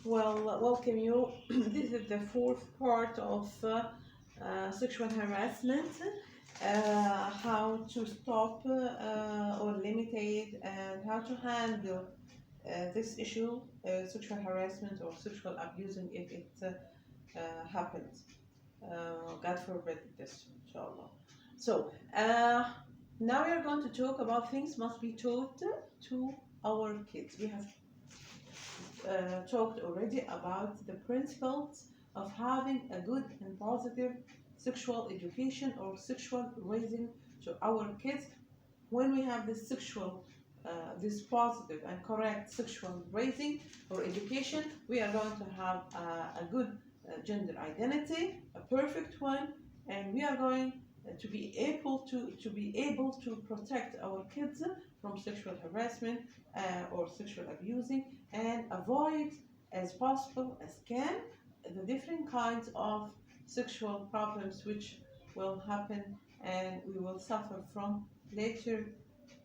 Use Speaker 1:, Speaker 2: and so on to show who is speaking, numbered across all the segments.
Speaker 1: Well, welcome you. This is the fourth part of sexual harassment. How to stop or limit it, and how to handle this issue, sexual harassment or sexual abusing, if it happens. God forbid this, inshallah. So, now we are going to talk about things must be taught to our kids. We have talked already about the principles of having a good and positive sexual education or sexual raising to our kids. When we have this this positive and correct sexual raising or education, we are going to have a good gender identity, a perfect one, and we are going to be able to protect our kids from sexual harassment or sexual abusing, and avoid as possible as can the different kinds of sexual problems which will happen and we will suffer from later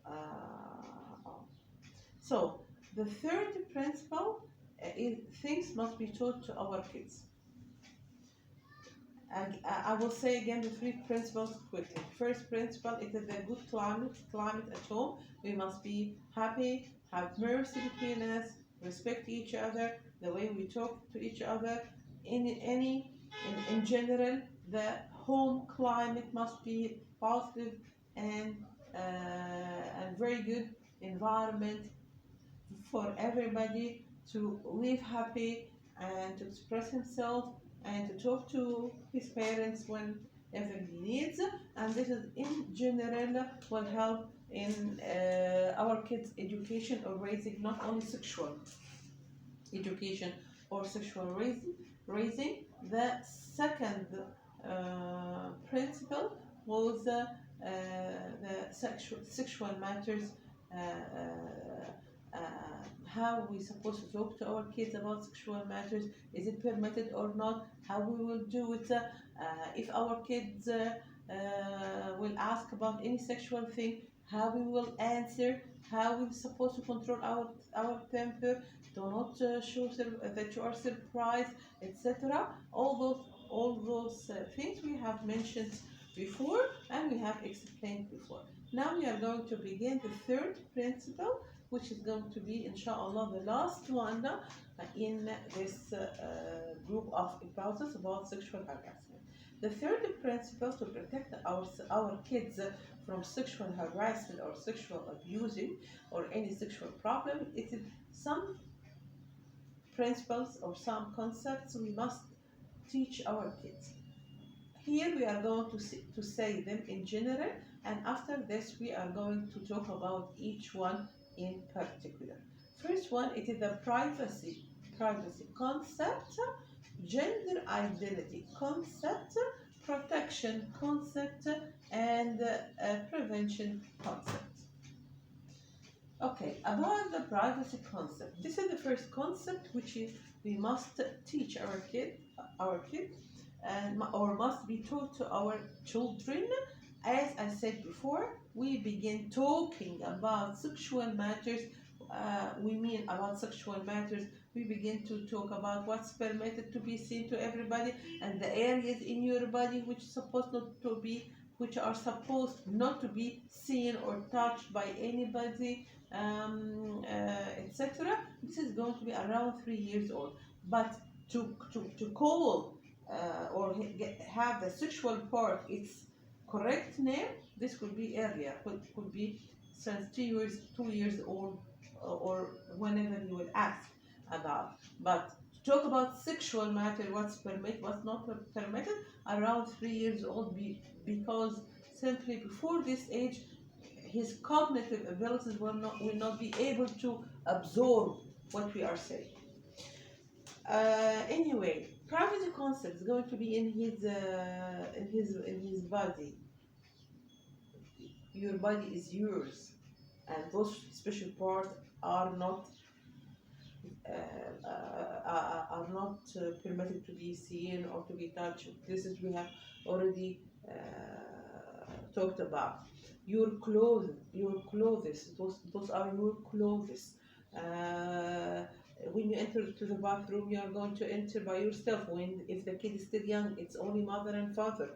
Speaker 1: on. So the third principle is things must be taught to our kids. And I will say again the three principles quickly. First principle is the good climate at home. We must be happy, have mercy between us, respect each other, the way we talk to each other. In general, the home climate must be positive and very good environment for everybody to live happy and to express himself and to talk to his parents whenever he needs. And this is in general will help in our kids' education or raising, not only sexual education or sexual raising. The second principle was the sexual matters. Uh, uh, how we supposed to talk to our kids about sexual matters? Is it permitted or not? How we will do it? If our kids will ask about any sexual thing, how we will answer? How we supposed to control our temper? Do not show that you are surprised, etc. All those things we have mentioned before and we have explained before. Now we are going to begin the third principle, which is going to be, inshallah, the last one in this group of episodes about sexual harassment. The third principle to protect our kids from sexual harassment or sexual abusing or any sexual problem, it is some principles or some concepts we must teach our kids. Here we are going to say them in general, and after this we are going to talk about each one in particular. First one, it is the privacy concept, gender identity concept, protection concept, and prevention concept. Okay, about the privacy concept. This is the first concept which is we must teach our kids, and or must be taught to our children. As I said before, we begin talking about sexual matters. We mean about sexual matters. We begin to talk about what's permitted to be seen to everybody and the areas in your body which are supposed not to be seen or touched by anybody, etc. This is going to be around 3 years old. But to call have the sexual part its correct name, this could be earlier, could be since 2 years old, or whenever you will ask about. But to talk about sexual matter, what's permitted, what's not permitted, around 3 years old, because simply before this age his cognitive abilities will not be able to absorb what we are saying. Anyway, privacy concept is going to be in his body. Your body is yours, and those special parts are not permitted to be seen or to be touched. This is we have already talked about. Your clothes, those are your clothes. when you enter to the bathroom, you are going to enter by yourself. If the kid is still young, it's only mother and father.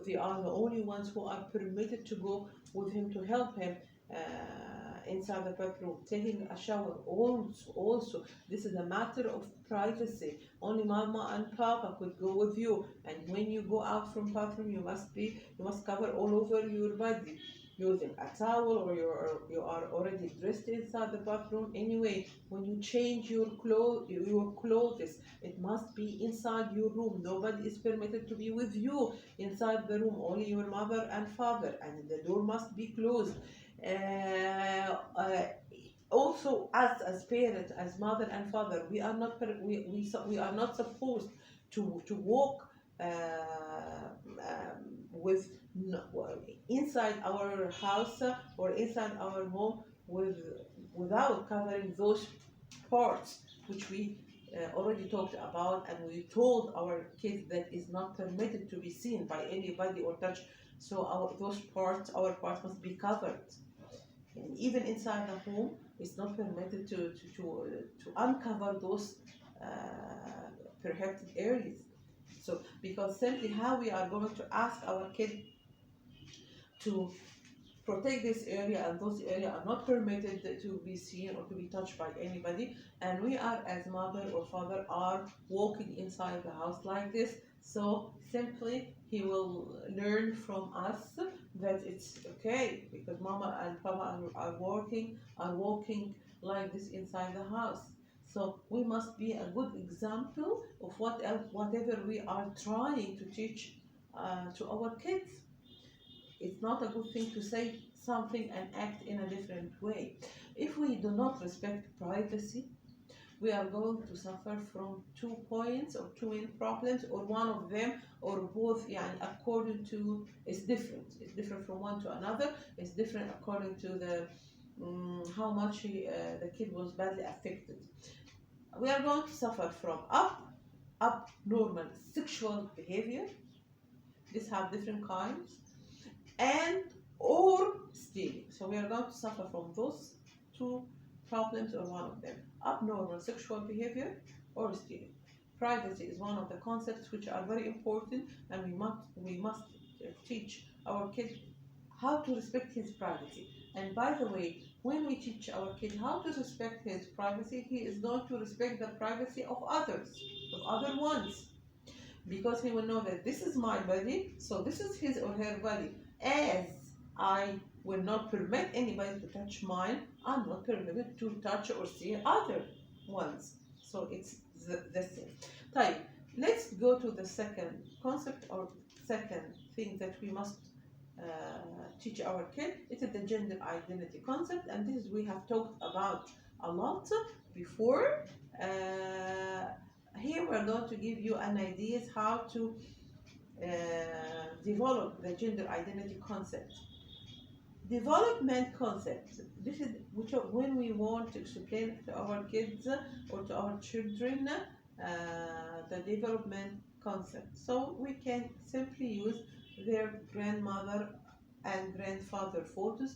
Speaker 1: They are the only ones who are permitted to go with him to help him inside the bathroom, taking a shower. Also, this is a matter of privacy. Only mama and papa could go with you, and when you go out from bathroom, you must cover all over your body using a towel, or you are already dressed inside the bathroom anyway. When you change your clothes, it must be inside your room. Nobody is permitted to be with you inside the room, only your mother and father, and the door must be closed. Also, as parents, as mother and father, we are not supposed to walk with inside our house or inside our home without covering those parts which we already talked about, and we told our kids that is not permitted to be seen by anybody or touched. So our parts must be covered. And even inside the home, it's not permitted to uncover those prohibited areas. So, because simply how we are going to ask our kid to protect this area, and those areas are not permitted to be seen or to be touched by anybody, and we are as mother or father are walking inside the house like this, so simply he will learn from us that it's okay because mama and papa are walking like this inside the house. So we must be a good example of whatever we are trying to teach to our kids. It's not a good thing to say something and act in a different way. If we do not respect privacy, we are going to suffer from 2 points or 2 main problems, or one of them or both. According to, it's different from one to another. It's different according to the how much the kid was badly affected. We are going to suffer from abnormal sexual behavior. These have different kinds, and or stealing. So we are going to suffer from those 2 problems or one of them: abnormal sexual behavior or stealing. Privacy is one of the concepts which are very important, and we must teach our kid how to respect his privacy. And by the way, when we teach our kid how to respect his privacy, he is going to respect the privacy of others, of other ones, because he will know that this is my body, so this is his or her body. As I will not permit anybody to touch mine, I'm not permitted to touch or see other ones. So it's the same. Type. Let's go to the second concept or second thing that we must teach our kid. It is the gender identity concept, and this we have talked about a lot before. Here we're going to give you an idea how to develop the gender identity concept. Development concept. This is when we want to explain to our kids or to our children the development concept. So we can simply use their grandmother and grandfather photos.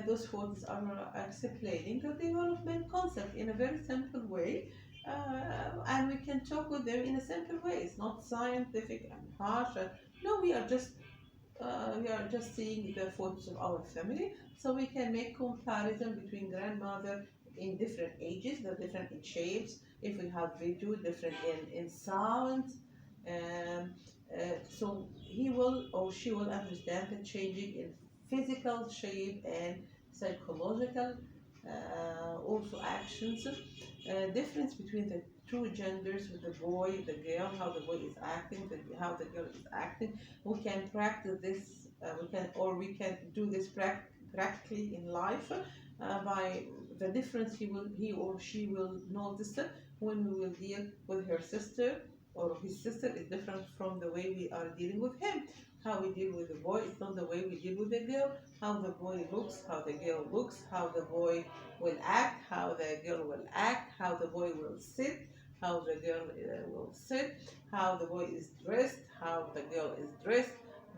Speaker 1: Those photos are explaining the development concept in a very simple way, and we can talk with them in a simple way. It's not scientific and harsh. No, we are just seeing the photos of our family, so we can make comparison between grandmother in different ages, the different in shapes. If we have video, different in sound. So he will or she will understand the changing in physical shape and psychological also actions. Difference between the 2 genders, with the boy, the girl, how the boy is acting, how the girl is acting. We can practice this. We can do this practically in life by the difference he or she will notice when we will deal with her sister or his sister is different from the way we are dealing with him. How we deal with the boy is not the way we deal with the girl. How the boy looks, how the girl looks, how the boy will act, how the girl will act, how the boy will sit, how the girl will sit, how the boy is dressed, how the girl is dressed,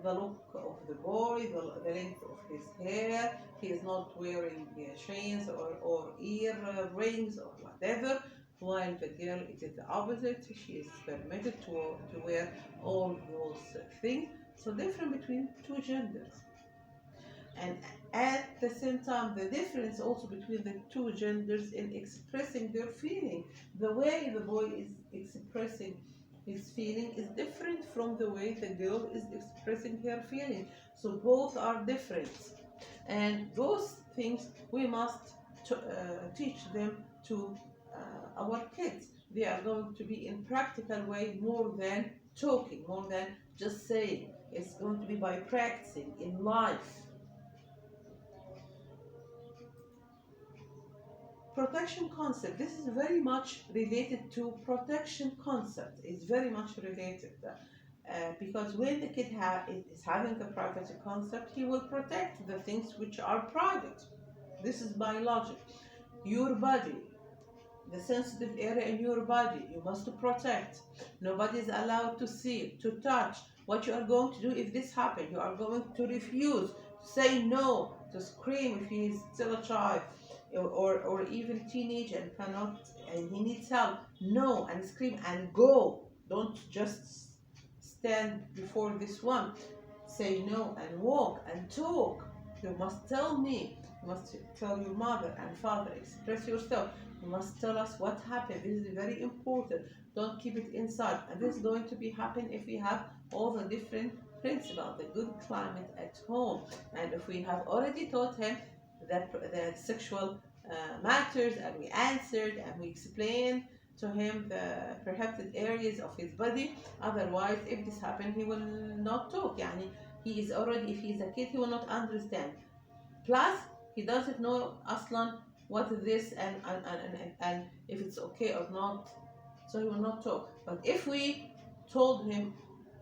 Speaker 1: the look of the boy, the length of his hair. He is not wearing chains or ear rings or whatever. while the girl, it is the opposite. She is permitted to wear all those things. So different between two genders. And at the same time, the difference also between the two genders in expressing their feeling. The way the boy is expressing his feeling is different from the way the girl is expressing her feeling. So both are different. And those things we must teach them to our kids. They are going to be in practical way more than talking, more than just saying. It's going to be by practicing in life. Protection concept, this is very much related to protection concept. It's very much related because when the kid is having a privacy concept, he will protect the things which are private. This is biologic. Your body, the sensitive area in your body, you must protect. Nobody is allowed to see, to touch. What you are going to do if this happens, you are going to refuse, to say no, to scream if he is still a child, or even teenage and cannot, and he needs help. No, and scream and go. Don't just stand before this one. Say no and walk and talk. You must tell me. You must tell your mother and father. Express yourself. You must tell us what happened. This is very important. Don't keep it inside. And this is going to be happen if we have all the different principles, the good climate at home. And if we have already taught him that sexual matters, and we answered and we explained to him the prohibited areas of his body. Otherwise, if this happens, he will not talk. Yani, he is already, if he is a kid, he will not understand. Plus, he doesn't know aslan what is this and if it's okay or not, so he will not talk. But if we told him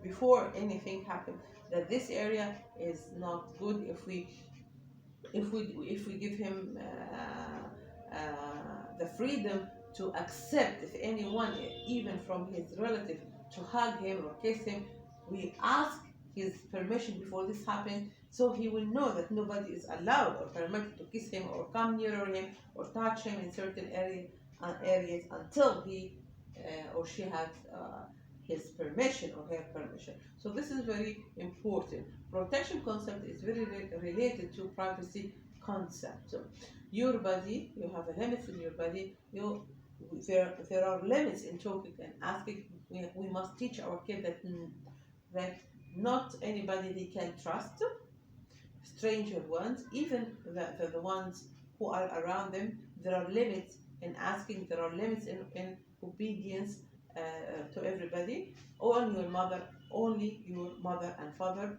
Speaker 1: before anything happened that this area is not good, if we give him the freedom to accept if anyone, even from his relative, to hug him or kiss him, we ask his permission before this happens, so he will know that nobody is allowed or permitted to kiss him or come near him or touch him in certain areas until he or she has his permission or her permission. So this is very important. Protection concept is very related to privacy concept. So your body, you have a limits in your body. There are limits in talking and asking. We must teach our kids that not anybody they can trust, stranger ones, even the ones who are around them. There are limits in asking, there are limits in obedience to everybody. Only your mother and father,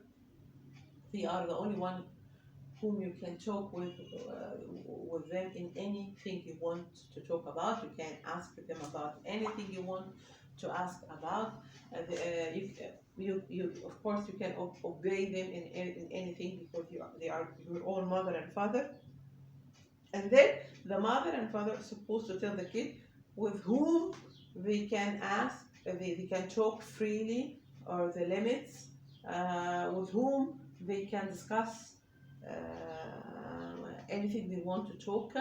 Speaker 1: they are the only one whom you can talk with them in anything you want to talk about. You can ask them about anything you want to ask about. You of course you can obey them in anything because they are your own mother and father. And then the mother and father are supposed to tell the kid with whom they can ask, they can talk freely, or the limits, with whom they can discuss anything they want to talk.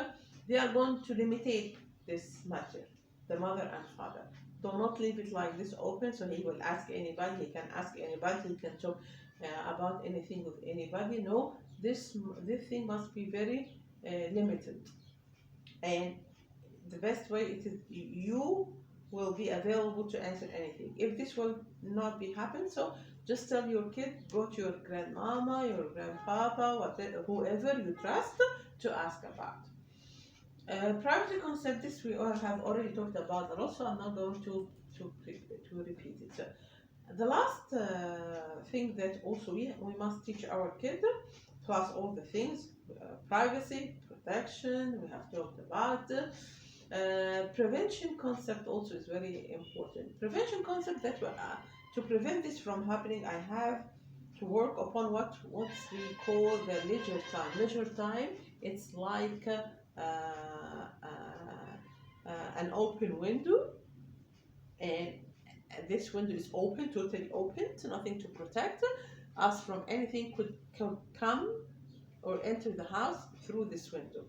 Speaker 1: They are going to limitate this matter, the mother and father. Do not leave it like this open, so he will ask anybody, he can ask anybody, he can talk about anything with anybody. No, this thing must be very limited. And the best way it is you will be available to answer anything. If this will not be happen, so just tell your kid, go to your grandmama, your grandpapa, whatever, whoever you trust, to ask about. Privacy concept, this we all have already talked about, and also I'm not going to repeat it. So, the last thing that also we must teach our kid, plus all the things, privacy, protection, we have talked about. Prevention concept also is very important. Prevention concept that to prevent this from happening, I have to work upon what we call the leisure time. Leisure time, it's like an open window, and this window is open, totally open, so nothing to protect us from anything could come or enter the house through this window.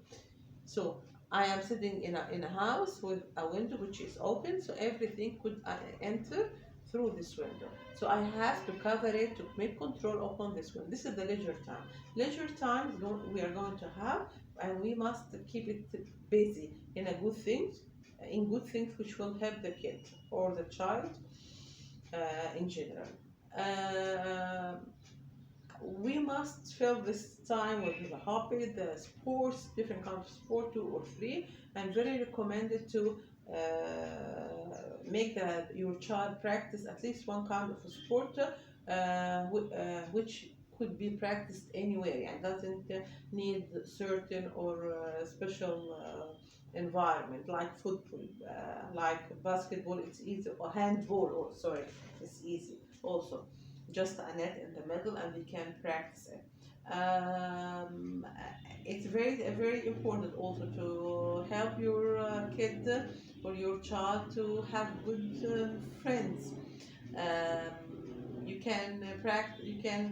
Speaker 1: So I am sitting in a house with a window which is open, so everything could enter through this window. So I have to cover it to make control upon this one. This is the leisure time. Leisure time is we are going to have, and we must keep it busy in good things which will help the kid or the child in general. Uh, we must fill this time with the hobby, the sports, different kinds of sport, 2 or 3, and very recommended to make your child practice at least one kind of a sport, which could be practiced anywhere and doesn't need certain or special environment like football, like basketball. It's easy, or handball, or sorry, it's easy also, just a net in the middle and we can practice it. It's very important also to help your kid or your child to have good friends. You can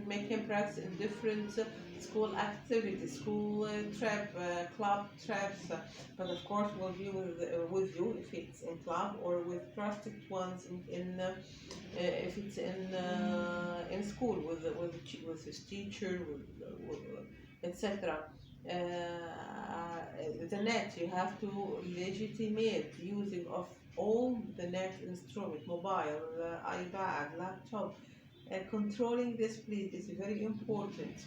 Speaker 1: make him practice in different school activities, school trip, club trips, but of course will be with you if it's in club, or with trusted ones if it's in school with his teacher, etc. The net, you have to legitimate using of all the net instrument, mobile, iPad, laptop. Controlling this, please, is very important,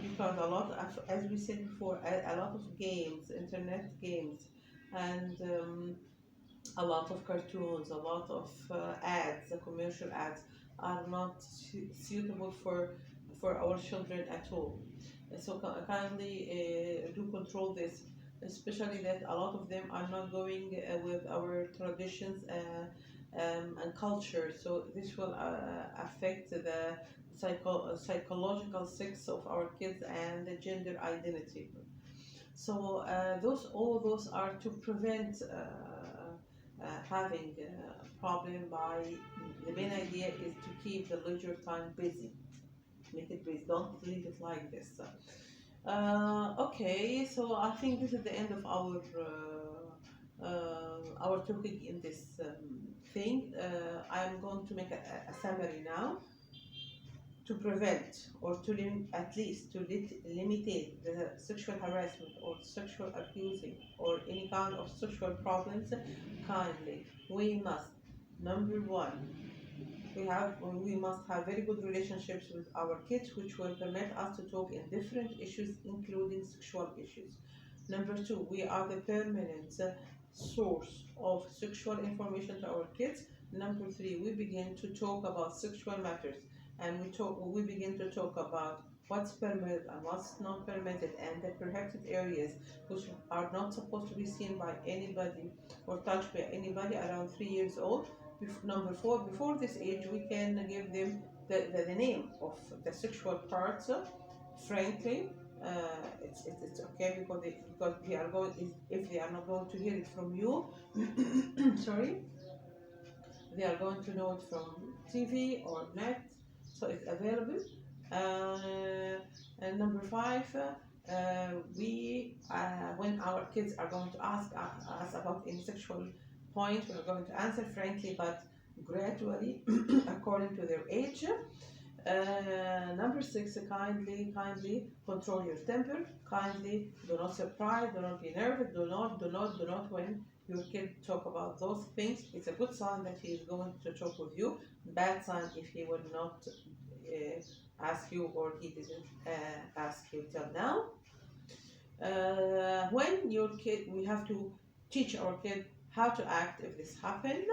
Speaker 1: because a lot of, as we said before, a lot of games, internet games, and a lot of cartoons, a lot of ads, commercial ads, are not suitable for our children at all. So kindly do control this, especially that a lot of them are not going with our traditions and culture. So this will affect the psychological sex of our kids and the gender identity. So all those are to prevent having a problem. By the main idea is to keep the leisure time busy, make it busy, don't leave it like this. Okay, so I think this is the end of our topic in this thing. I'm going to make a summary now. To prevent, or to at least to limit the sexual harassment or sexual abusing or any kind of sexual problems, kindly we must, number one, we must have very good relationships with our kids, which will permit us to talk in different issues, including sexual issues. Number two, we are the permanent source of sexual information to our kids. Number three, we begin to talk about sexual matters, and we begin to talk about what's permitted and what's not permitted, and the protected areas which are not supposed to be seen by anybody or touched by anybody around 3 years old. Number four, before this age, we can give them the name of the sexual parts. Frankly, it's okay, because they are going, if they are not going to hear it from you, sorry, they are going to know it from TV or net, so it's available. And number five, when our kids are going to ask us about any sexual point, we are going to answer frankly, but gradually, according to their age. Number six, kindly control your temper. Kindly do not surprise, do not be nervous, do not when your kid talk about those things. It's a good sign that he is going to talk with you. Bad sign if he will not ask you, or he didn't ask you till now. When your kid, we have to teach our kid how to act if this happened.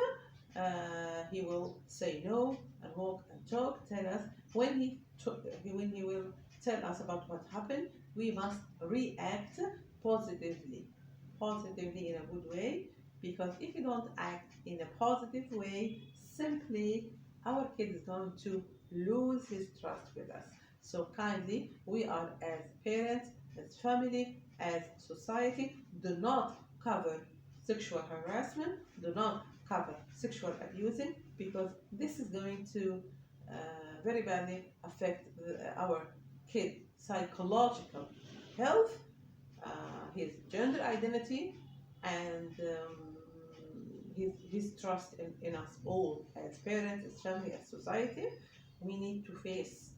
Speaker 1: He will say no and walk and talk, tell us. When he will tell us about what happened, we must react positively in a good way, because if you don't act in a positive way, simply our kid is going to lose his trust with us. So kindly, we are, as parents, as family, as society, do not cover sexual harassment, do not cover sexual abusing, because this is going to very badly affect our kid psychological health, his gender identity, and his trust in us all as parents, as family, as society. We need to face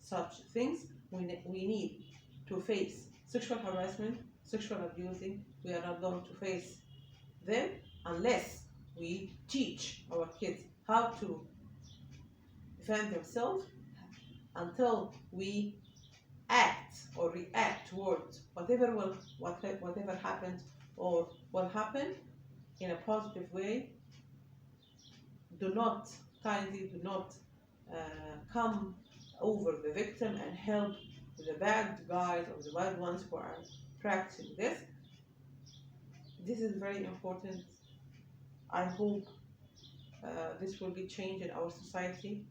Speaker 1: such things. We need to face sexual harassment, sexual abusing. We are not going to face them unless we teach our kids how to defend themselves, until we act or react towards whatever happened or will happen in a positive way. Do not do not come over the victim and help the bad guys or the bad ones who are practicing this. This is very important. I hope this will be changed in our society.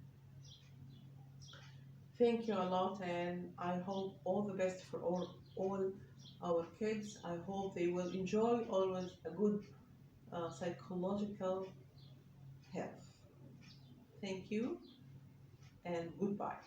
Speaker 1: Thank you a lot, and I hope all the best for all our kids. I hope they will enjoy always a good psychological health. Thank you and goodbye.